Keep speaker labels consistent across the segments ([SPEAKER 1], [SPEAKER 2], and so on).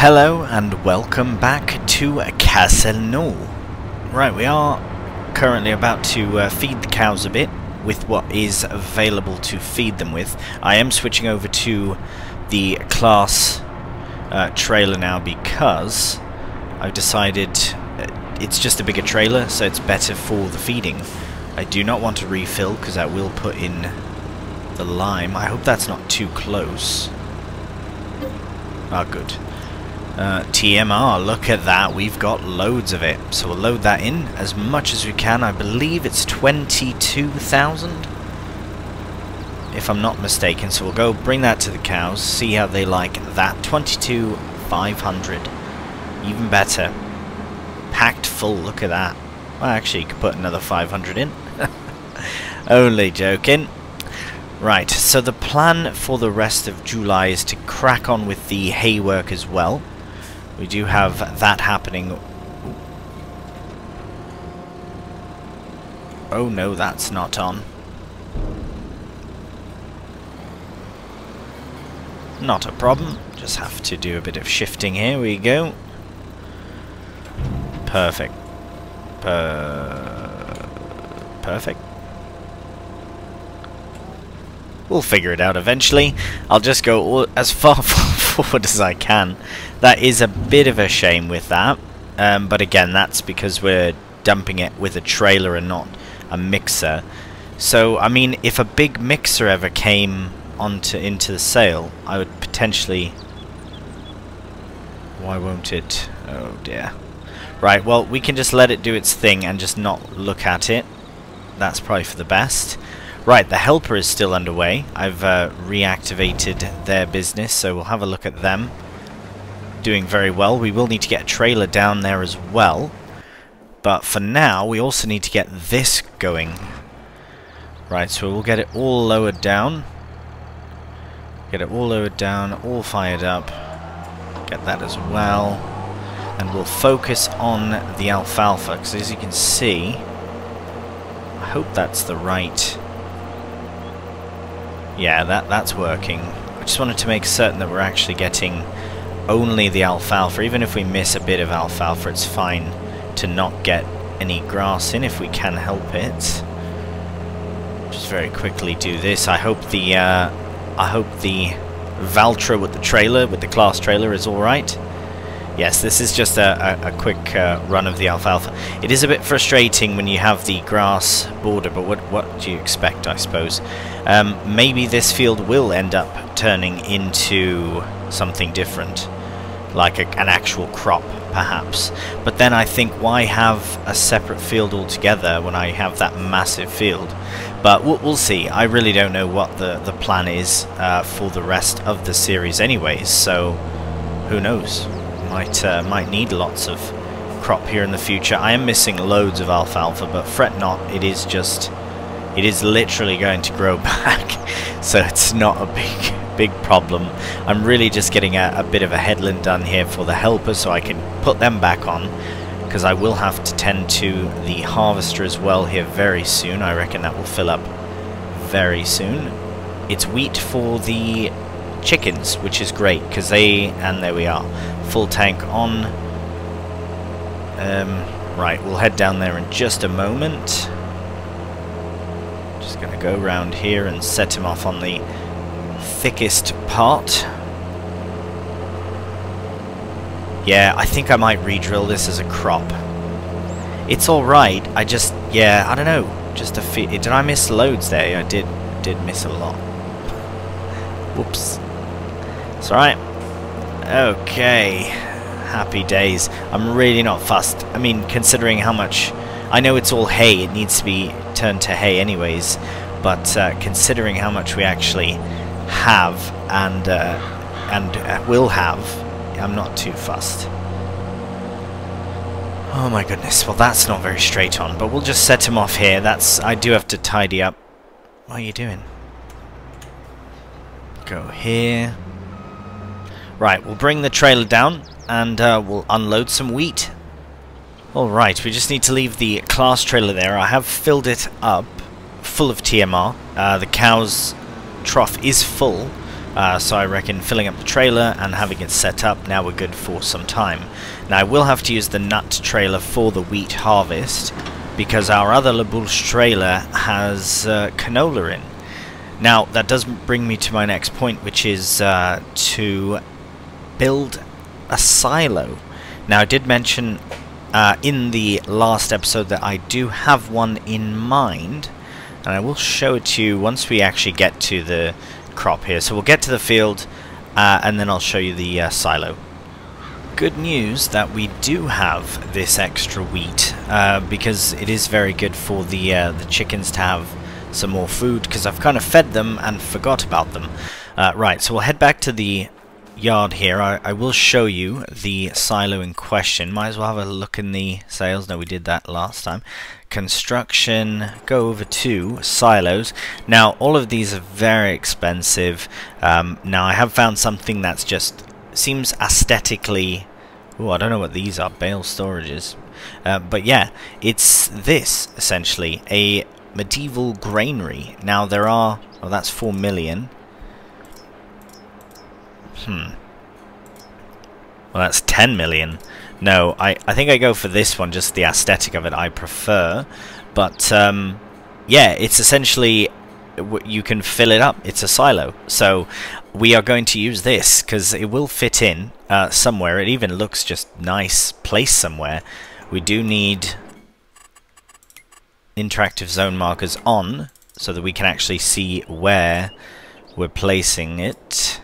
[SPEAKER 1] Hello and welcome back to Castelnaud. Right, we are currently about to feed the cows a bit with what is available to feed them with. I am switching over to the class trailer now because I've decided it's just a bigger trailer, so it's better for the feeding. I do not want to refill because that will put in the lime. I hope that's not too close. Ah, good. TMR, look at that, we've got loads of it. So we'll load that in as much as we can. I believe it's 22,000, if I'm not mistaken. So we'll go bring that to the cows, see how they like that. 22,500, even better. Packed full, look at that. Well, actually, you could put another 500 in. Only joking. Right, so the plan for the rest of July is to crack on with the hay work as well. We do have that happening. Oh no, that's not on. Not a problem. Just have to do a bit of shifting here. We go. Perfect. Perfect. We'll figure it out eventually. I'll just go as far forward as I can. That is a bit of a shame with that. But again, that's because we're dumping it with a trailer and not a mixer. So, I mean, if a big mixer ever came into the sale, I would potentially... Why won't it? Oh dear. Right, well, we can just let it do its thing and just not look at it. That's probably for the best. Right, the helper is still underway. I've reactivated their business, so we'll have a look at them. Doing very well. We will need to get a trailer down there as well. But for now, we also need to get this going. Right, so we'll get it all lowered down. Get it all lowered down, all fired up. Get that as well. And we'll focus on the alfalfa, because as you can see... I hope that's the right... Yeah, that's working. I just wanted to make certain that we're actually getting only the alfalfa. Even if we miss a bit of alfalfa, it's fine to not get any grass in if we can help it. Just very quickly do this. I hope the Valtra with the trailer, with the class trailer, is all right. Yes, this is just a quick run of the alfalfa. It is a bit frustrating when you have the grass border, but what do you expect, I suppose? Maybe this field will end up turning into something different, like an actual crop, perhaps. But then I think, why have a separate field altogether when I have that massive field? But we'll see. I really don't know what the plan is for the rest of the series anyways, so who knows? Might need lots of crop here in the future. I am missing loads of alfalfa, but fret not, it is literally going to grow back, so it's not a big problem. I'm really just getting a bit of a headland done here for the helper so I can put them back on, because I will have to tend to the harvester as well here very soon. I reckon that will fill up very soon. It's wheat for the chickens, which is great, because and there we are, full tank on. Right, we'll head down there in just a moment. Just gonna go around here and set him off on the thickest part. Yeah, I think I might re-drill this as a crop. It's alright, I don't know, just did I miss loads there? I did miss a lot. Whoops. It's alright. Okay. Happy days. I'm really not fussed. I mean, considering how much... I know it's all hay, it needs to be turned to hay anyways, but considering how much we actually have and will have, I'm not too fussed. Oh my goodness, well that's not very straight on, but we'll just set him off here. I do have to tidy up. What are you doing? Go here. Right, we'll bring the trailer down and we'll unload some wheat. Alright, we just need to leave the class trailer there. I have filled it up full of TMR. The cow's trough is full, So I reckon filling up the trailer and having it set up, now we're good for some time. Now I will have to use the nut trailer for the wheat harvest, because our other Labouche trailer has canola in. Now that does bring me to my next point, which is to build a silo. Now I did mention in the last episode that I do have one in mind, and I will show it to you once we actually get to the crop here. So we'll get to the field and then I'll show you the silo. Good news that we do have this extra wheat, because it is very good for the chickens to have some more food, because I've kind of fed them and forgot about them. Right, so we'll head back to the yard here. I will show you the silo in question. Might as well have a look in the sales. No, we did that last time. Construction, go over to silos. Now all of these are very expensive. Now I have found something that's just seems aesthetically, oh, I don't know what these are, bale storages, but yeah, it's this essentially, a medieval granary. Now there are, oh, that's 4 million. Well, that's 10 million. No, I think I go for this one, just the aesthetic of it I prefer. But yeah, it's essentially, you can fill it up. It's a silo. So we are going to use this because it will fit in somewhere. It even looks just nice placed somewhere. We do need interactive zone markers on so that we can actually see where we're placing it.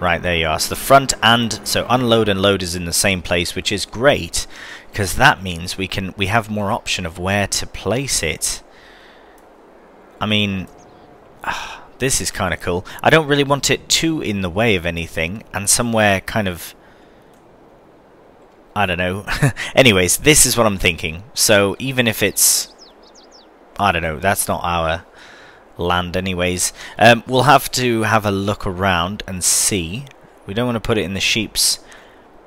[SPEAKER 1] Right, there you are. So the front and so unload and load is in the same place, which is great because that means we have more option of where to place it. I mean, this is kind of cool. I don't really want it too in the way of anything, and somewhere kind of, I don't know. Anyways, this is what I'm thinking. So even if it's, I don't know, that's not our land anyways, we'll have to have a look around and see. We don't want to put it in the sheep's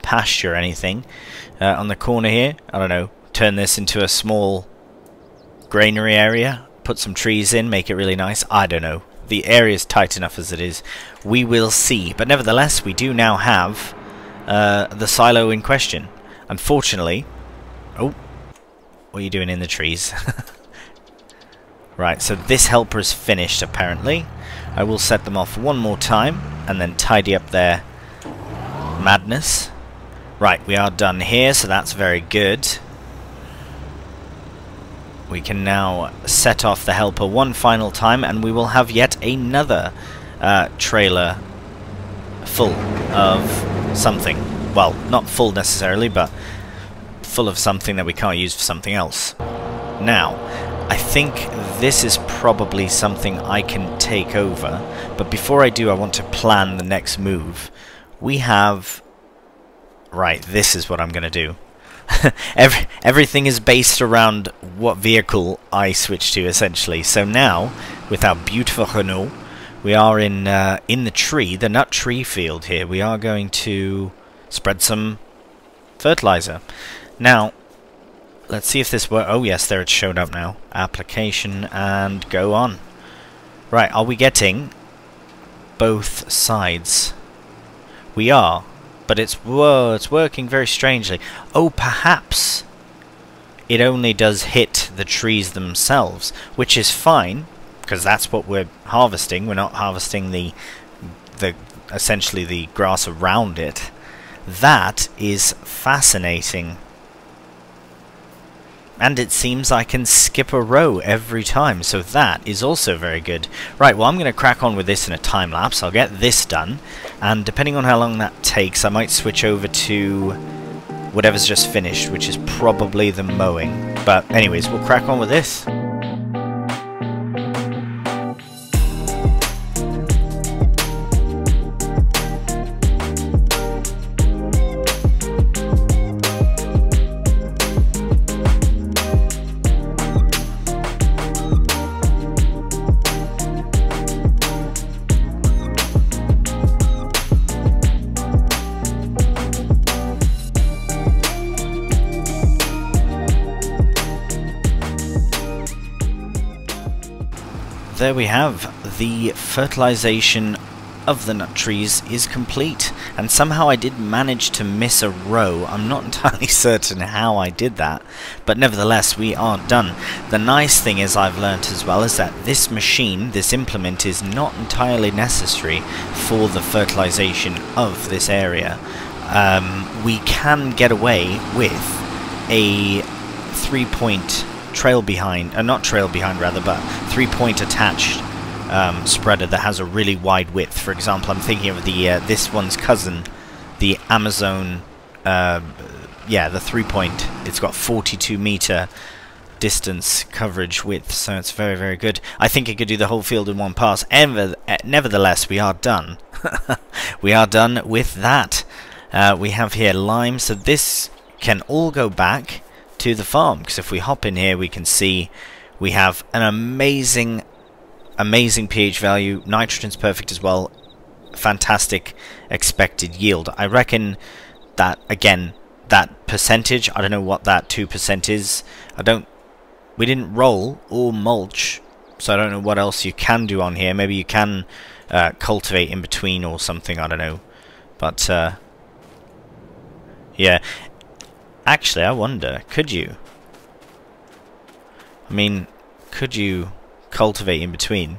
[SPEAKER 1] pasture or anything. On the corner here, I don't know, turn this into a small granary area, put some trees in, make it really nice. I don't know, the area is tight enough as it is. We will see, but nevertheless we do now have the silo in question. Unfortunately, oh, what are you doing in the trees? Right, so this helper is finished apparently. I will set them off one more time and then tidy up their madness. Right, we are done here, so that's very good. We can now set off the helper one final time and we will have yet another trailer full of something. Well, not full necessarily, but full of something that we can't use for something else. Now, I think this is probably something I can take over, but before I do I want to plan the next move. We have... Right, this is what I'm going to do. Everything is based around what vehicle I switch to essentially. So now, with our beautiful Renault, we are in the tree, the nut tree field here. We are going to spread some fertilizer. Now, let's see if this works. Oh yes, there it showed up now. Application and go on. Right, are we getting both sides? We are, but it's working very strangely. Oh, perhaps it only does hit the trees themselves, which is fine because that's what we're harvesting. We're not harvesting the essentially the grass around it. That is fascinating. And it seems I can skip a row every time, so that is also very good. Right, well I'm going to crack on with this in a time lapse. I'll get this done, and depending on how long that takes, I might switch over to whatever's just finished, which is probably the mowing. But anyways, we'll crack on with this. There we have the fertilization of the nut trees is complete, and somehow I did manage to miss a row. I'm not entirely certain how I did that, but nevertheless we are done. The nice thing is I've learnt as well is that this machine, this implement, is not entirely necessary for the fertilization of this area. We can get away with a 3-point trail behind, not trail behind rather, but 3-point attached spreader that has a really wide width. For example, I'm thinking of the this one's cousin, the Amazon, yeah, the 3-point. It's got 42-meter distance coverage width, so it's very, very good. I think it could do the whole field in one pass. Nevertheless, we are done. We are done with that. We have here lime, so this can all go back to the farm, because if we hop in here we can see we have an amazing pH value. Nitrogen's perfect as well. Fantastic expected yield. I reckon that, again, that percentage, I don't know what that 2% is. We didn't roll or mulch, so I don't know what else you can do on here. Maybe you can cultivate in between or something, I don't know. But yeah, actually I wonder, could you? I mean, could you cultivate in between?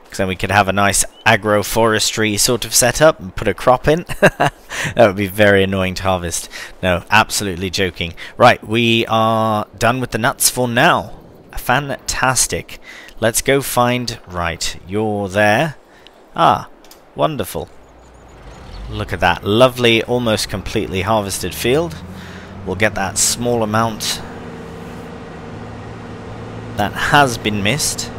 [SPEAKER 1] Because then we could have a nice agroforestry sort of setup and put a crop in. That would be very annoying to harvest. No, absolutely joking. Right, we are done with the nuts for now. Fantastic. Let's go find... Right, you're there. Ah, wonderful. Look at that. Lovely, almost completely harvested field. We'll get that small amount that has been missed.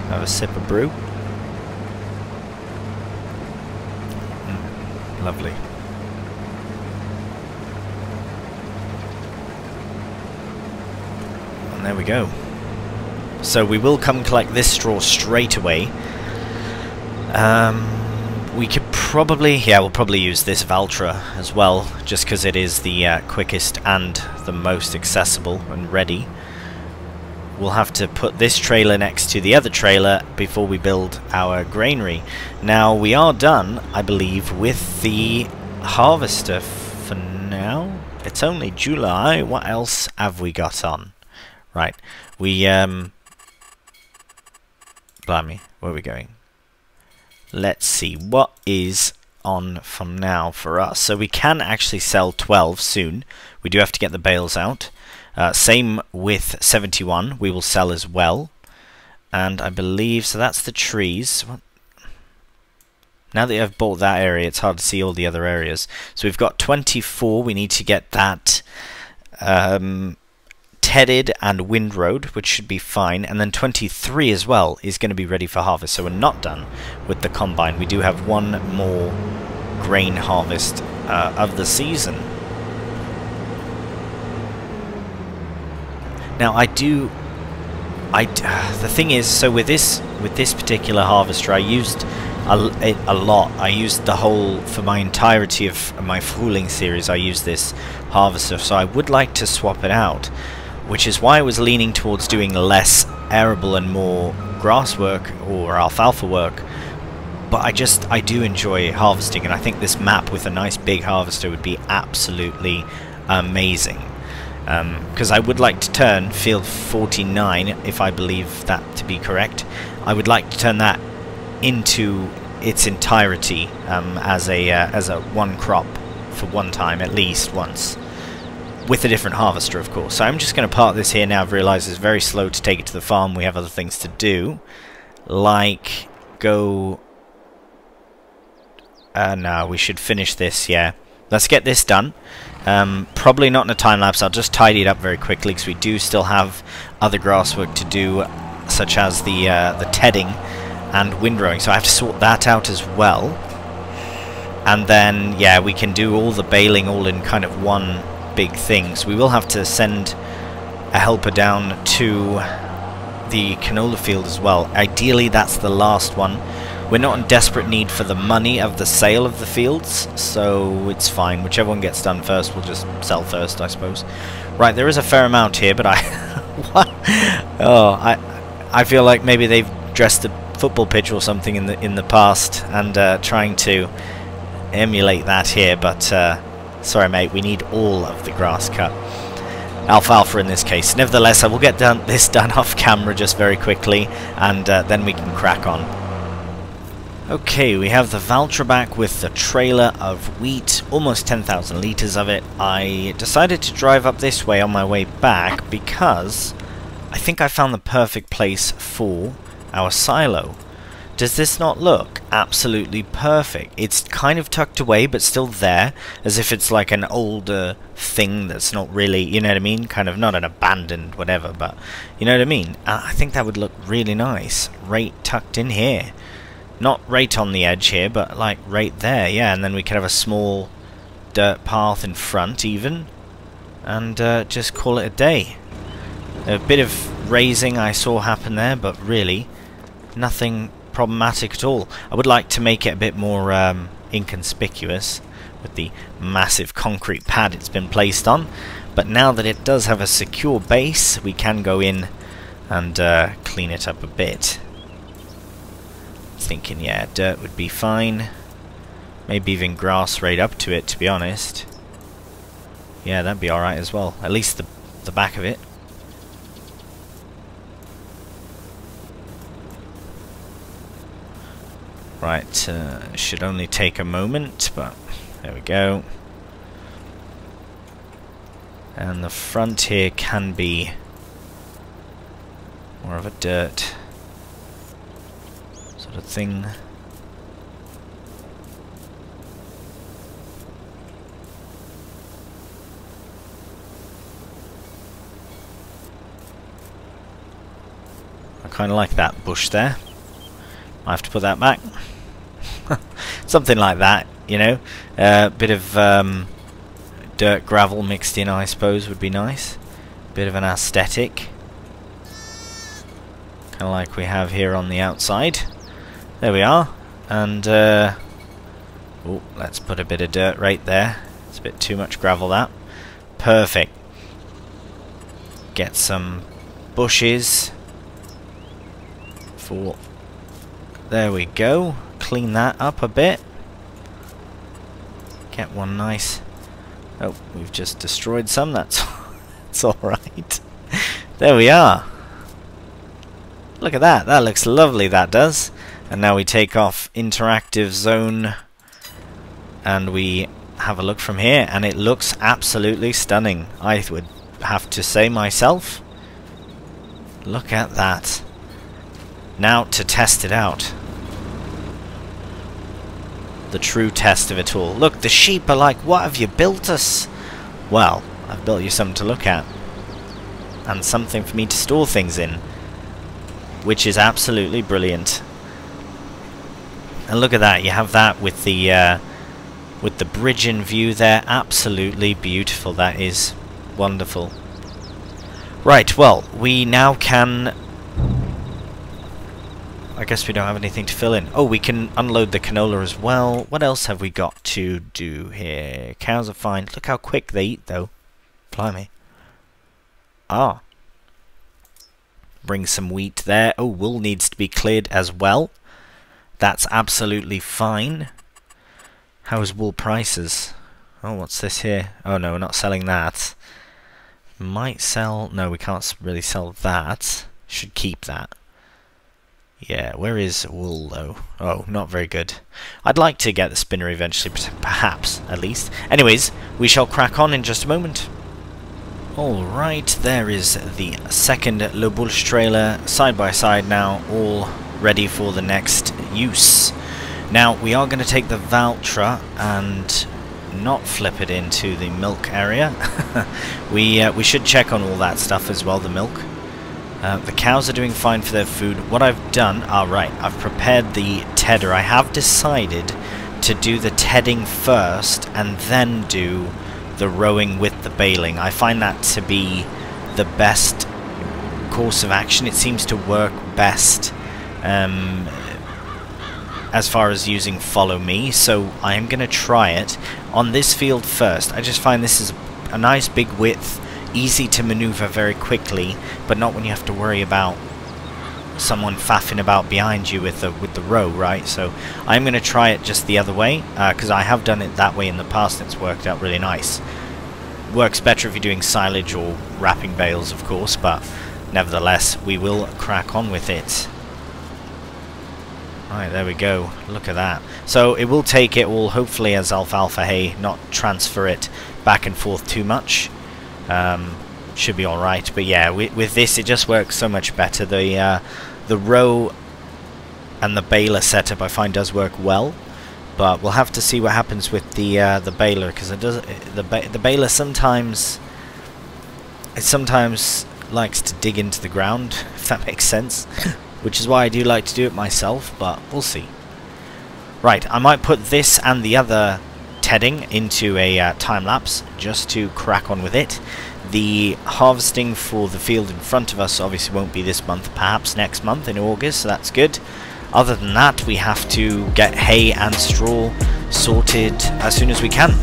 [SPEAKER 1] Have a sip of brew. Lovely. And there we go. So we will come collect this straw straight away. We could probably, yeah, we'll probably use this Valtra as well, just because it is the quickest and the most accessible and ready. We'll have to put this trailer next to the other trailer before we build our granary. Now, we are done, I believe, with the harvester for now. It's only July. What else have we got on? Right, we, blimey, where are we going? Let's see, what is on from now for us? So we can actually sell 12 soon. We do have to get the bales out. Same with 71, we will sell as well. And I believe, so that's the trees. What? Now that I've bought that area, it's hard to see all the other areas. So we've got 24, we need to get that tedded and windrowed, which should be fine. And then 23 as well is going to be ready for harvest. So we're not done with the combine. We do have one more grain harvest of the season. Now the thing is, so with this particular harvester, I used a lot. I used the whole, for my entirety of my Frühling series, I used this harvester, so I would like to swap it out, which is why I was leaning towards doing less arable and more grass work or alfalfa work. But I do enjoy harvesting, and I think this map with a nice big harvester would be absolutely amazing. Because I would like to turn field 49, if I believe that to be correct, I would like to turn that into its entirety as a one crop for one time, at least once, with a different harvester, of course. So I'm just going to park this here now. I've realised it's very slow to take it to the farm. We have other things to do, like go... no, we should finish this, yeah. Let's get this done. Probably not in a time lapse. I'll just tidy it up very quickly because we do still have other grass work to do, such as the tedding and windrowing. So I have to sort that out as well. And then, yeah, we can do all the baling all in kind of one big thing. So we will have to send a helper down to the canola field as well. Ideally, that's the last one. We're not in desperate need for the money of the sale of the fields, so it's fine. Whichever one gets done first, we'll just sell first, I suppose. Right, there is a fair amount here, but what? Oh, I feel like maybe they've dressed the football pitch or something in the past, and trying to emulate that here, but sorry mate, we need all of the grass cut. Alfalfa in this case. Nevertheless, I will get this done off camera just very quickly, and then we can crack on. Okay, we have the Valtra back with the trailer of wheat, almost 10,000 litres of it. I decided to drive up this way on my way back because I think I found the perfect place for our silo. Does this not look absolutely perfect? It's kind of tucked away but still there, as if it's like an older thing that's not really, you know what I mean? Kind of not an abandoned whatever, but you know what I mean? I think that would look really nice, right tucked in here. Not right on the edge here, but like right there, yeah, and then we could have a small dirt path in front even, and just call it a day. A bit of raising I saw happen there, but really nothing problematic at all. I would like to make it a bit more inconspicuous with the massive concrete pad it's been placed on, but now that it does have a secure base, we can go in and clean it up a bit. Thinking, yeah, dirt would be fine. Maybe even grass right up to it, to be honest. Yeah, that'd be alright as well. At least the back of it. Right, should only take a moment, but there we go. And the front here can be more of a dirt sort of thing. I kind of like that bush there. I have to put that back. Something like that, you know. Bit of dirt gravel mixed in, I suppose, would be nice. Bit of an aesthetic, kind of like we have here on the outside. There we are. And oh, let's put a bit of dirt right there. It's a bit too much gravel, that. Perfect. Get some bushes for... There we go. Clean that up a bit. Get one nice... Oh, we've just destroyed some. That's alright. There we are. Look at that. That looks lovely, that does. And now we take off interactive zone and we have a look from here, and it looks absolutely stunning, I would have to say myself. Look at that. Now to test it out. The true test of it all. Look, the sheep are like, what have you built us? Well, I've built you something to look at. And something for me to store things in. Which is absolutely brilliant. And look at that, you have that with the bridge in view there. Absolutely beautiful, that is wonderful. Right, well, we now can... I guess we don't have anything to fill in. Oh, we can unload the canola as well. What else have we got to do here? Cows are fine. Look how quick they eat, though. Blimey. Ah. Bring some wheat there. Oh, wool needs to be cleared as well. That's absolutely fine. How's wool prices? Oh, what's this here? Oh, no, we're not selling that. Might sell... No, we can't really sell that. Should keep that. Yeah, where is wool, though? Oh, not very good. I'd like to get the spinner eventually, perhaps, at least. Anyways, we shall crack on in just a moment. Alright, there is the second Le Boulch trailer, side by side now, all ready for the next use. Now, we are going to take the Valtra and not flip it into the milk area. we should check on all that stuff as well, the milk. The cows are doing fine for their food. What I've done, right, I've prepared the tedder. I have decided to do the tedding first and then do the rowing with the baling. I find that to be the best course of action. It seems to work best as far as using follow me, so I am going to try it on this field first. I just find this is a nice big width, easy to maneuver very quickly, but not when you have to worry about someone faffing about behind you with the row, right? So I'm going to try it just the other way, because I have done it that way in the past and it's worked out really nice. Works better if you're doing silage or wrapping bales, of course, but nevertheless, we will crack on with it. Right, there we go. Look at that. So it will take it all, hopefully, as alfalfa hay, not transfer it back and forth too much. Should be alright. But yeah, with this, it just works so much better. The row and the baler setup, I find, does work well. But we'll have to see what happens with the baler, because it does. The baler sometimes likes to dig into the ground, if that makes sense. Which is why I do like to do it myself, but we'll see. Right, I might put this and the other tedding into a time-lapse, just to crack on with it. The harvesting for the field in front of us obviously won't be this month, perhaps next month in August, so that's good. Other than that, we have to get hay and straw sorted as soon as we can.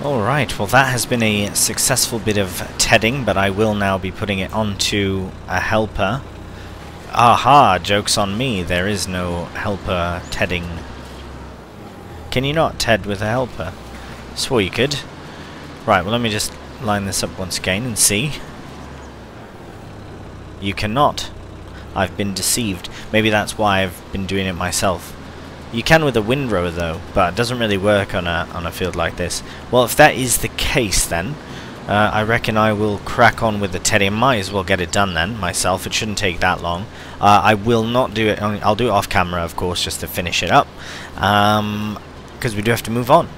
[SPEAKER 1] Alright, well that has been a successful bit of tedding, but I will now be putting it onto a helper. Aha, joke's on me, there is no helper tedding. Can you not ted with a helper? Swore you could. Right, well let me just line this up once again and see. You cannot. I've been deceived. Maybe that's why I've been doing it myself. You can with a windrow though, but it doesn't really work on a field like this. Well, if that is the case then, I reckon I will crack on with the teddy. I might as well get it done then, myself. It shouldn't take that long. I will not do it, I'll do it off camera of course, just to finish it up. Because we do have to move on.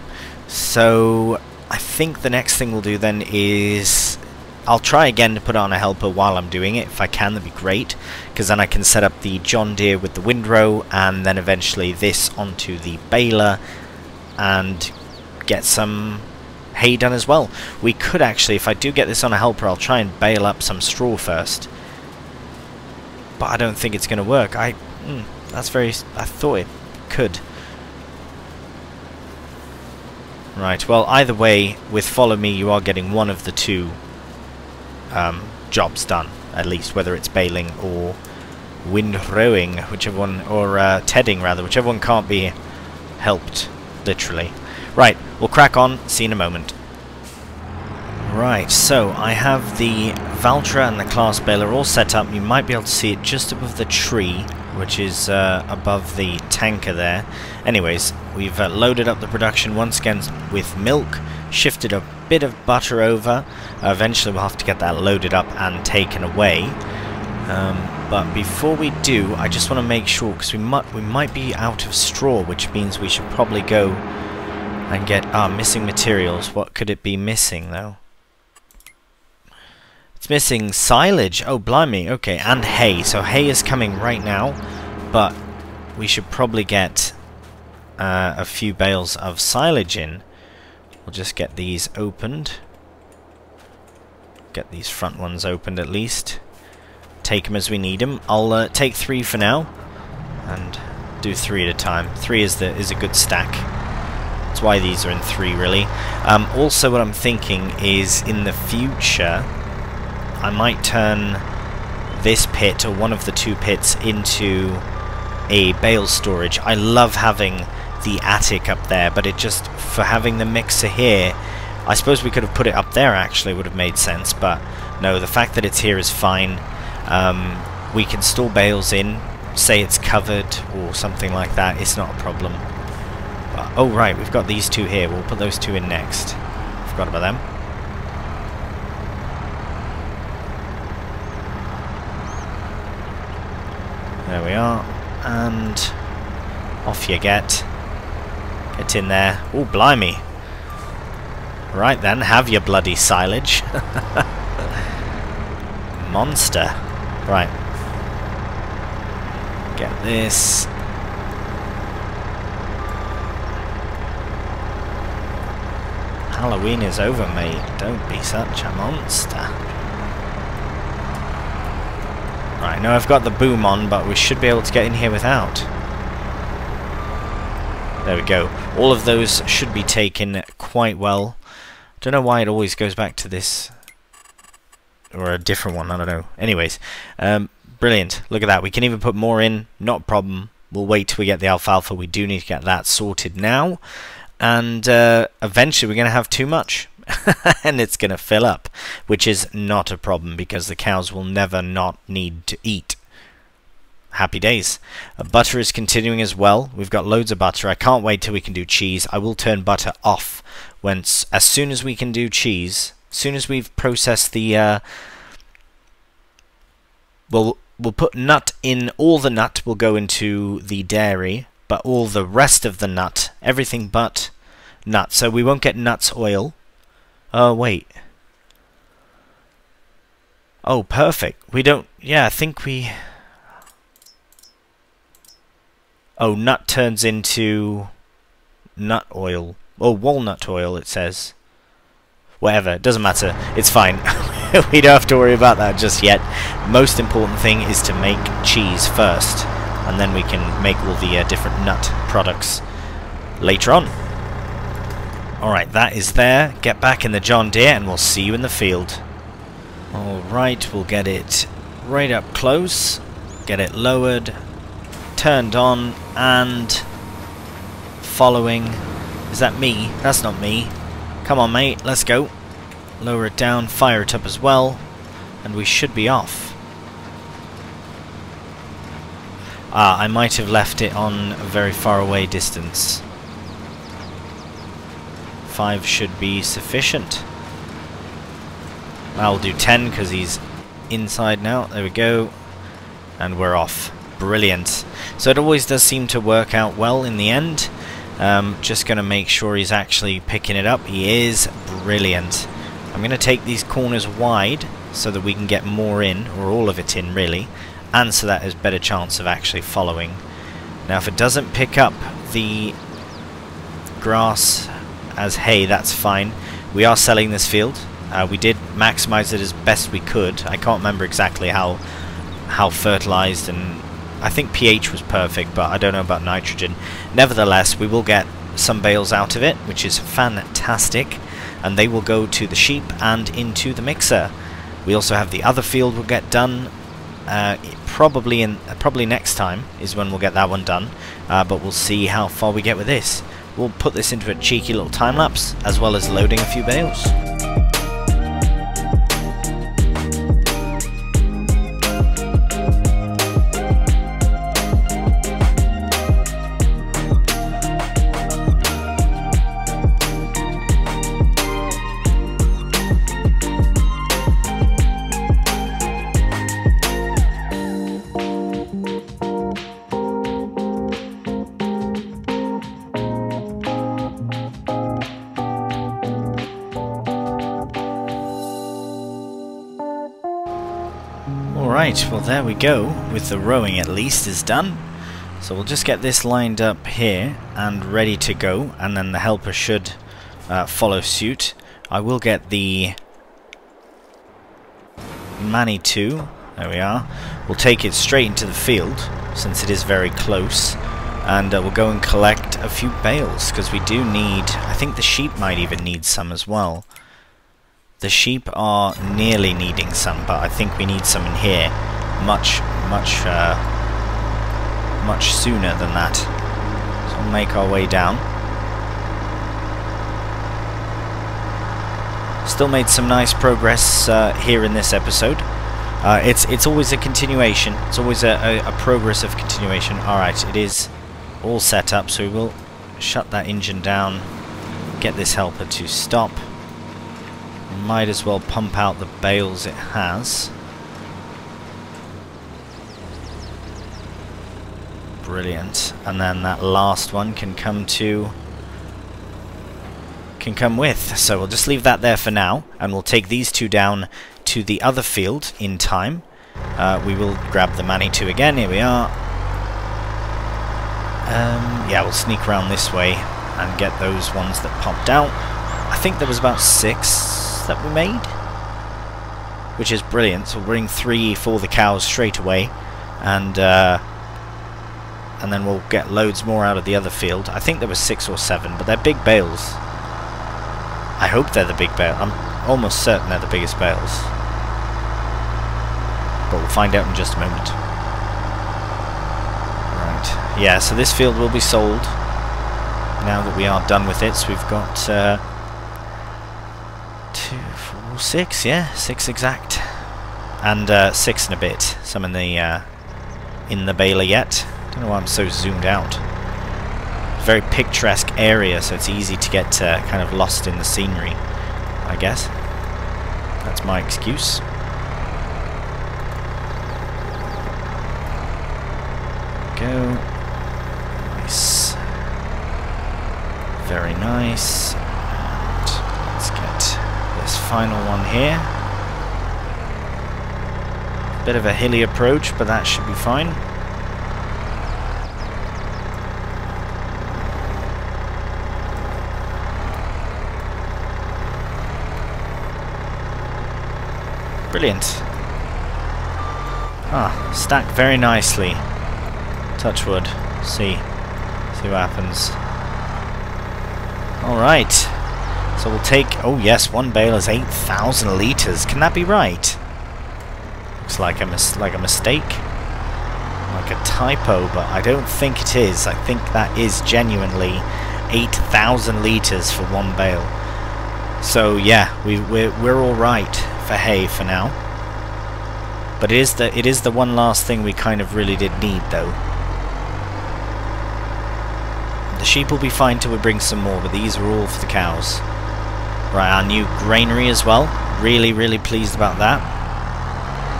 [SPEAKER 1] So, I think the next thing we'll do then is... I'll try again to put it on a helper while I'm doing it. If I can, that'd be great, because then I can set up the John Deere with the windrow and then eventually this onto the baler and get some hay done as well. We could actually, if I do get this on a helper, I'll try and bale up some straw first, but I don't think it's going to work. I thought it could. Right, well either way, with Follow Me you are getting one of the two jobs done, at least, whether it's baling or windrowing, whichever one, or tedding rather, whichever one can't be helped, literally. Right, we'll crack on, see you in a moment. Right, so I have the Valtra and the class baler all set up. You might be able to see it just above the tree, which is above the tanker there. Anyways, we've loaded up the production once again with milk, shifted a bit of butter over. Eventually we'll have to get that loaded up and taken away. But before we do, I just want to make sure, because we might be out of straw, which means we should probably go and get missing materials. What could it be missing though? It's missing silage. Oh blimey, okay, and hay. So hay is coming right now, but we should probably get a few bales of silage in. We'll just get these opened. Get these front ones opened at least. Take them as we need them. I'll take 3 for now and do 3 at a time. 3 is a good stack. That's why these are in 3 really. Also what I'm thinking is in the future I might turn this pit or one of the 2 pits into a bale storage. I love having the attic up there, but it just, for having the mixer here, I suppose we could have put it up there actually, would have made sense, but no, the fact that it's here is fine. We can store bales in, say it's covered or something like that, it's not a problem. But, oh right, we've got these 2 here, we'll put those 2 in next. Forgot about them. There we are, and Off you get. Get in there. Oh, blimey. Right then, have your bloody silage. Monster. Right. Get this. Halloween is over, mate. Don't be such a monster. Right, now I've got the boom on, but we should be able to get in here without. There we go. All of those should be taken quite well. Don't know why it always goes back to this. Or a different one, I don't know. Anyways, brilliant. Look at that. We can even put more in. Not a problem. We'll wait till we get the alfalfa. We do need to get that sorted now. And eventually we're going to have too much. And it's going to fill up. Which is not a problem because the cows will never not need to eat. Happy days. Butter is continuing as well. We've got loads of butter. I can't wait till we can do cheese. I will turn butter off as soon as we can do cheese. As soon as we've processed the... we'll put nut in. All the nut will go into the dairy. But all the rest of the nut, everything but nut. So we won't get nuts oil. Oh, wait. Oh, perfect. We don't... Yeah, I think we... Oh, nut turns into nut oil. Oh, walnut oil, it says. Whatever, it doesn't matter. It's fine. We don't have to worry about that just yet. Most important thing is to make cheese first. And then we can make all the different nut products later on. Alright, that is there. Get back in the John Deere and we'll see you in the field. Alright, we'll get it right up close. Get it lowered. Turned on and following. Is that me? That's not me. Come on, mate, let's go. Lower it down, fire it up as well, and we should be off. Ah, I might have left it on a very far away distance. 5 should be sufficient. I'll do 10 because he's inside now. There we go. And we're off. Brilliant. So it always does seem to work out well in the end. Just going to make sure he's actually picking it up. He is. Brilliant. I'm going to take these corners wide so that we can get more in, or all of it in really, and so that there's a better chance of actually following. Now if it doesn't pick up the grass as hay, that's fine. We are selling this field. We did maximize it as best we could. I can't remember exactly how fertilized, and I think pH was perfect, but I don't know about nitrogen. Nevertheless, we will get some bales out of it, which is fantastic, and they will go to the sheep and into the mixer. We also have the other field will get done. Probably next time is when we'll get that one done, but we'll see how far we get with this. We'll put this into a cheeky little time lapse as well as loading a few bales. Alright, well there we go, with the rowing at least is done. So we'll just get this lined up here and ready to go, and then the helper should follow suit. I will get the Manitou, there we are. We'll take it straight into the field, since it is very close, and we'll go and collect a few bales, because we do need, I think the sheep might even need some as well. The sheep are nearly needing some, but I think we need some in here much sooner than that. So we'll make our way down. Still made some nice progress here in this episode. It's always a continuation. It's always a progress of continuation. Alright, it is all set up, so we will shut that engine down, get this helper to stop. Might as well pump out the bales it has. Brilliant. And then that last one can come with. So we'll just leave that there for now, and we'll take these two down to the other field in time. We will grab the Manitou again. Here we are. Yeah, we'll sneak around this way and get those ones that popped out. I think there was about 6 that we made, which is brilliant. So we'll bring 3 for the cows straight away, and then we'll get loads more out of the other field. I think there was 6 or 7, but they're big bales. I hope they're the big bale. I'm almost certain they're the biggest bales, but we'll find out in just a moment. Right, yeah, so this field will be sold now that we are done with it. So we've got 2, 4, 6, yeah, 6 exact, and 6 and a bit. Some in the baler yet. Don't know why I'm so zoomed out. Very picturesque area, so it's easy to get kind of lost in the scenery, I guess. That's my excuse. Go. Nice. Very nice. And let's get this final one here. Bit of a hilly approach, but that should be fine. Brilliant. Ah, stacked very nicely. Touch wood. See what happens. Alright. So we'll take... Oh yes, one bale is 8,000 litres. Can that be right? Looks like a mistake. Like a typo, but I don't think it is. I think that is genuinely 8,000 litres for one bale. So yeah, we're all right for hay for now. But it is the one last thing we kind of really did need, though. The sheep will be fine till we bring some more, but these are all for the cows. Right, our new granary as well. Really, really pleased about that.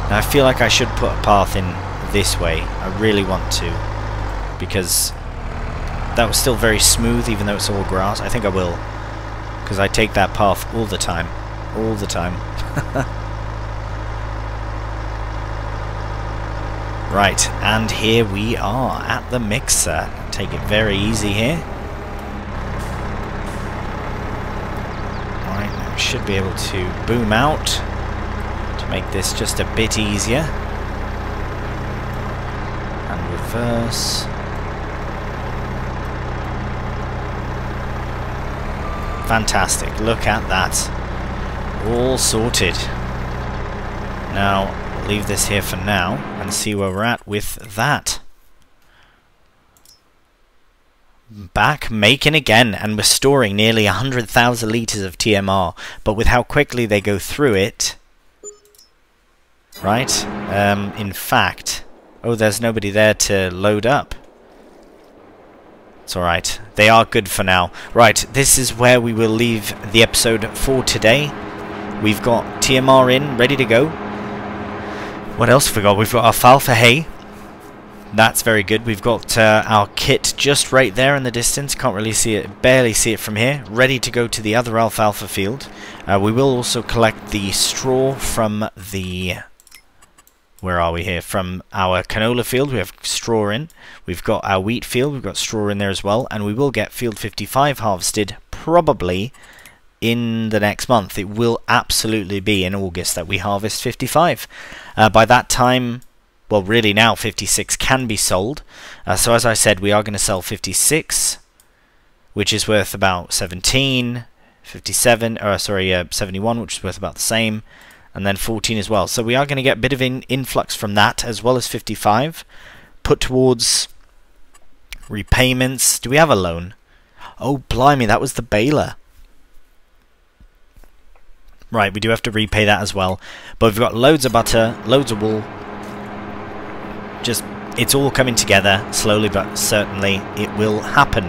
[SPEAKER 1] Now I feel like I should put a path in this way. I really want to, because that was still very smooth, even though it's all grass. I think I will, because I take that path all the time. All the time. Right, and here we are at the mixer. Take it very easy here. Right, now we should be able to boom out to make this just a bit easier. And reverse. Fantastic, look at that. All sorted. Now, we'll leave this here for now and see where we're at with that. Back making again, and we're storing nearly 100,000 litres of TMR, but with how quickly they go through it... Right, in fact... Oh, there's nobody there to load up. It's alright. They are good for now. Right, this is where we will leave the episode for today. We've got TMR in, ready to go. What else have we got? We've got alfalfa hay. That's very good. We've got our kit just right there in the distance. Can't really see it, barely see it from here. Ready to go to the other alfalfa field. We will also collect the straw from the... Where are we here? From our canola field. We have straw in. We've got our wheat field. We've got straw in there as well. And we will get field 55 harvested probably in the next month. It will absolutely be in August that we harvest 55. By that time... Well, really now 56 can be sold. So as I said, we are going to sell 56, which is worth about 17, 57, or sorry, 71, which is worth about the same, and then 14 as well. So we are going to get a bit of influx from that, as well as 55, put towards repayments. Do we have a loan? Oh, blimey, that was the baler. Right, we do have to repay that as well. But we've got loads of butter, loads of wool. Just, it's all coming together, slowly but certainly it will happen.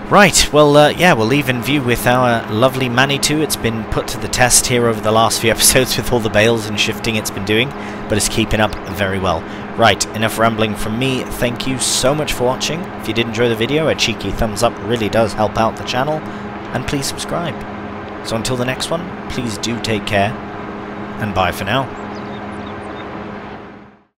[SPEAKER 1] Right, well, yeah, we'll leave in view with our lovely Manitou. It's been put to the test here over the last few episodes with all the bales and shifting it's been doing, but it's keeping up very well. Right, enough rambling from me. Thank you so much for watching. If you did enjoy the video, a cheeky thumbs up really does help out the channel, and please subscribe. So until the next one, please do take care, and bye for now.